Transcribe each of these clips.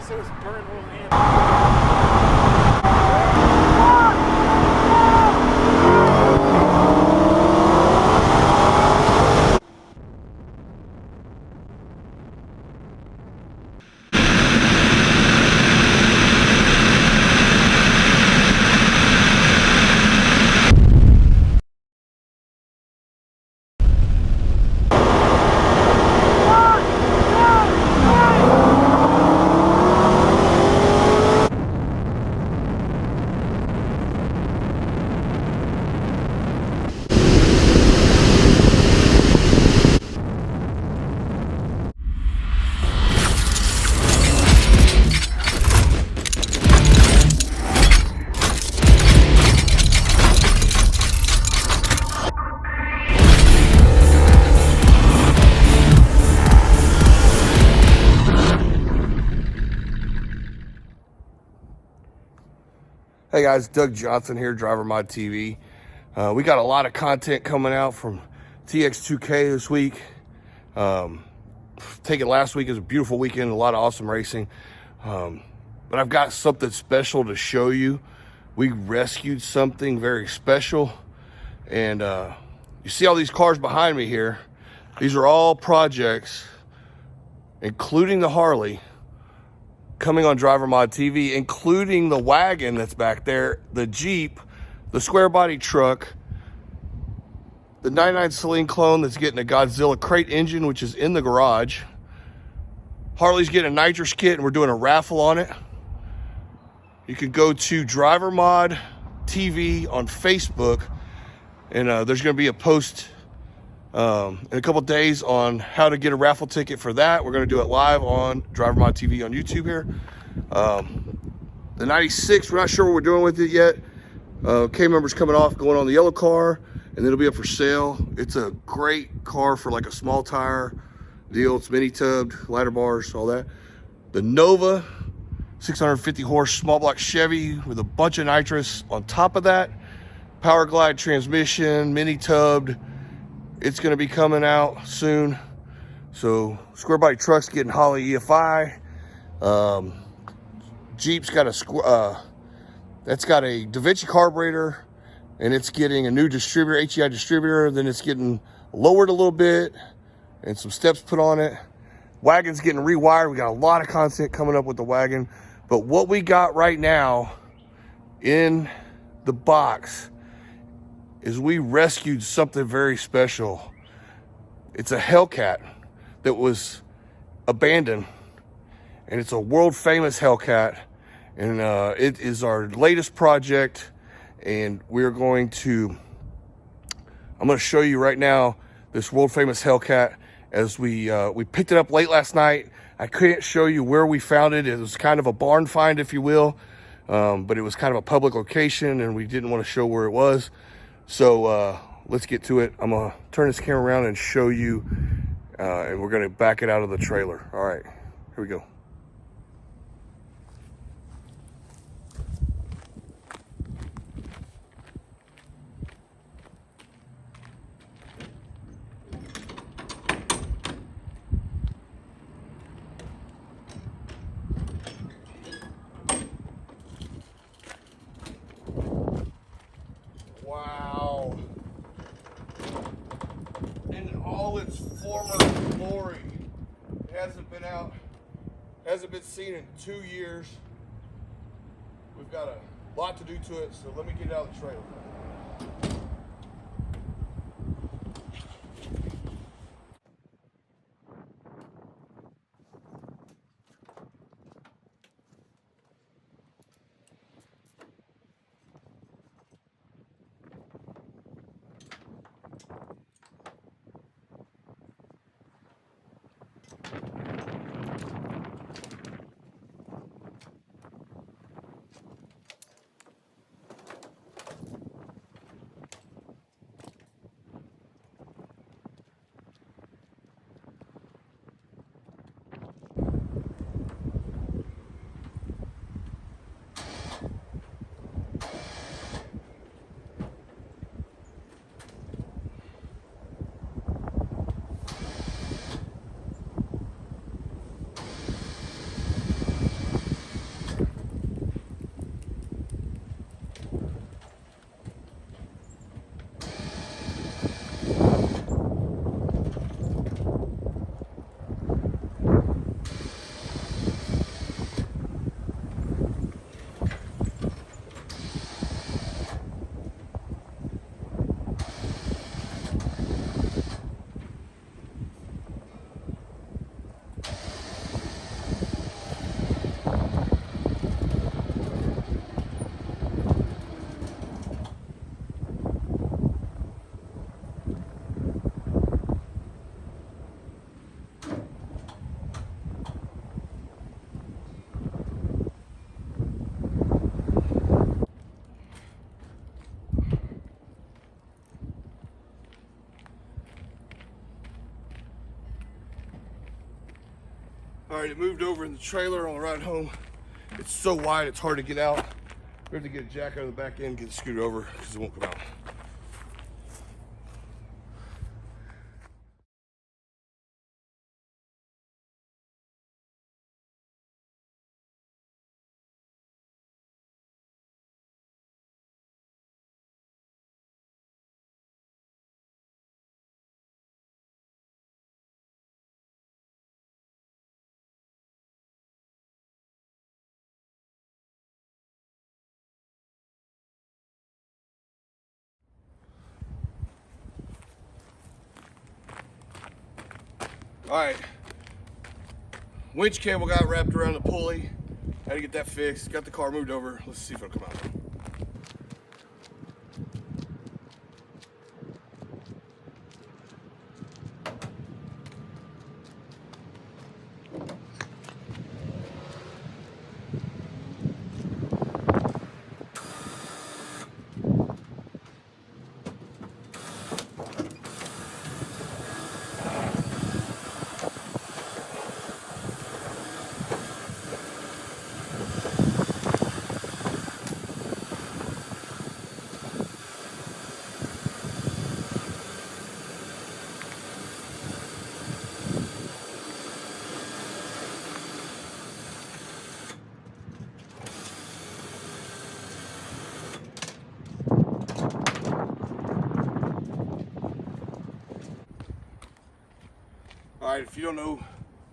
guess it was burning a little in. Hey guys, Doug Johnson here, Driver Mod TV. We got a lot of content coming out from TX2K this week. Taken last week as a beautiful weekend, a lot of awesome racing. But I've got something special to show you. We rescued something very special. And you see all these cars behind me here. These are all projects, including the Harley, coming on Driver Mod TV, including the wagon that's back there, the Jeep, the square body truck, the 99 Celine clone that's getting a Godzilla crate engine, which is in the garage. Harley's getting a nitrous kit, and we're doing a raffle on it. You can go to Driver Mod TV on Facebook, and there's going to be a post in a couple days on how to get a raffle ticket for that. We're going to do it live on Driver Mod TV on YouTube here. The 96, we're not sure what we're doing with it yet. K member's coming off, going on the yellow car, and it'll be up for sale. It's a great car for like a small tire deal. It's mini tubbed, lighter bars, all that. The Nova, 650 horse small block Chevy with a bunch of nitrous on top of that. Power glide transmission, mini tubbed. It's going to be coming out soon. So square body truck's getting Holly EFI. Jeep's got that's got a Da Vinci carburetor, and it's getting a new distributor, HEI distributor. Then it's getting lowered a little bit and some steps put on it. Wagon's getting rewired. We got a lot of content coming up with the wagon. But what we got right now in the box is we rescued something very special. It's a Hellcat that was abandoned, and it's a world famous Hellcat, and it is our latest project, and I'm going to show you right now this world famous Hellcat as we picked it up late last night. I can't show you where we found it. It was kind of a barn find, if you will, but it was kind of a public location, and we didn't want to show where it was. So let's get to it. I'm gonna turn this camera around and show you, and we're gonna back it out of the trailer. All right, here we go. Wow. In all its former glory. It hasn't been seen in 2 years. We've got a lot to do to it, so let me get it out of the trailer. right, it moved over in the trailer on the ride home. It's so wide, it's hard to get out. We have to get a jack out of the back end, get it scooted over because it won't come out. All right, winch cable got wrapped around the pulley. Had to get that fixed. Got the car moved over. Let's see if it'll come out. All right, if you don't know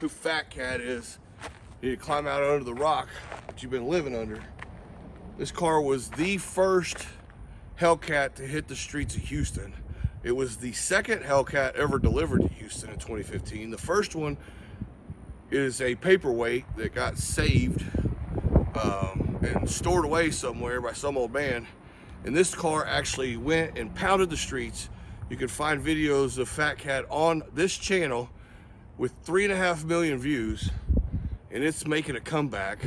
who Fattcat is, you need to climb out under the rock that you've been living under. This car was the first Hellcat to hit the streets of Houston. It was the second Hellcat ever delivered to Houston in 2015. The first one is a paperweight that got saved and stored away somewhere by some old man. And this car actually went and pounded the streets. You can find videos of Fattcat on this channel with 3.5 million views, and it's making a comeback.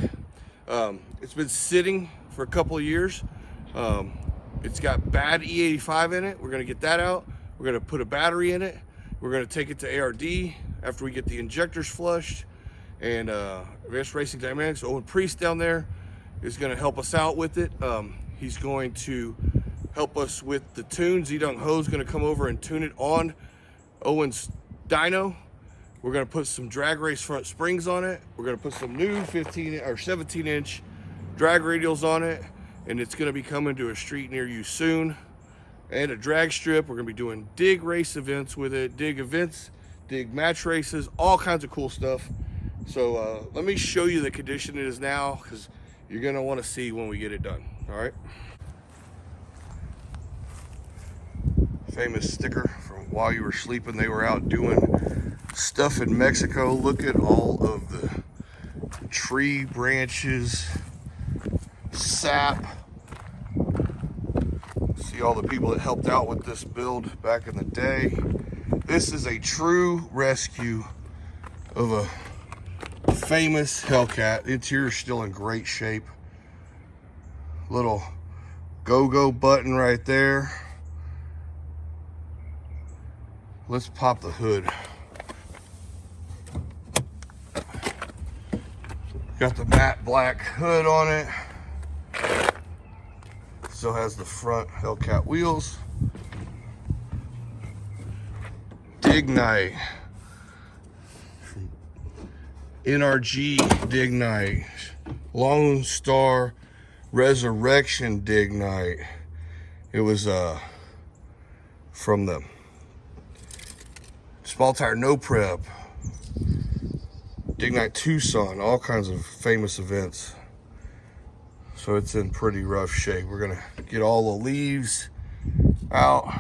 It's been sitting for a couple of years. It's got bad E85 in it. We're gonna get that out. We're gonna put a battery in it. We're gonna take it to ARD after we get the injectors flushed. And Advanced Racing Dynamics, Owen Priest down there is gonna help us out with it. He's going to help us with the tune. Zedong Ho's gonna come over and tune it on Owen's dyno. We're gonna put some drag race front springs on it. We're gonna put some new 15 or 17-inch drag radials on it, and it's gonna be coming to a street near you soon. And a drag strip. We're gonna be doing dig race events with it, dig events, dig match races, all kinds of cool stuff. So let me show you the condition it is now, because you're gonna wanna see when we get it done, all right? Famous sticker from while you were sleeping. They were out doing stuff in Mexico. Look at all of the tree branches, sap. See all the people that helped out with this build back in the day. This is a true rescue of a famous Hellcat. The interior's still in great shape. Little go-go button right there. Let's pop the hood. Got the matte black hood on it. Still has the front Hellcat wheels. Dig night. NRG dig night. Lone Star Resurrection dig night. It was from the Small Tire No Prep, Dig Night Tucson, all kinds of famous events. So it's in pretty rough shape. We're gonna get all the leaves out.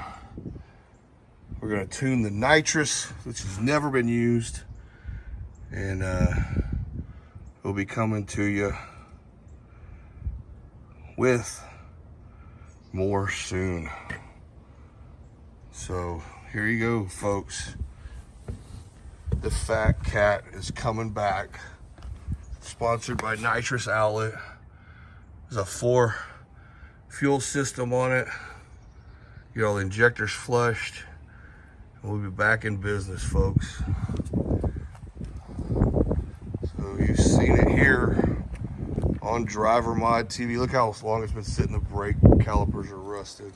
We're gonna tune the nitrous, which has never been used. And we'll be coming to you with more soon. So here you go, folks. The Fattcat is coming back. Sponsored by Nitrous Outlet. There's a 4 fuel system on it. Get all the injectors flushed. And we'll be back in business, folks. So on driver mod TV. Look how long it's been sitting. The brake calipers are rusted.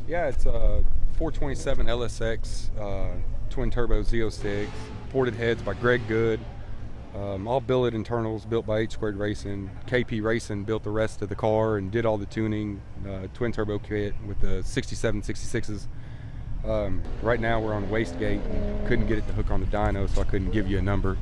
Yeah, it's a 427 LSX twin turbo Z06, ported heads by Greg Good, all billet internals built by H Squared Racing. KP Racing built the rest of the car and did all the tuning, twin turbo kit with the 67 66s. Right now we're on Wastegate and couldn't get it to hook on the dyno, so I couldn't give you a number.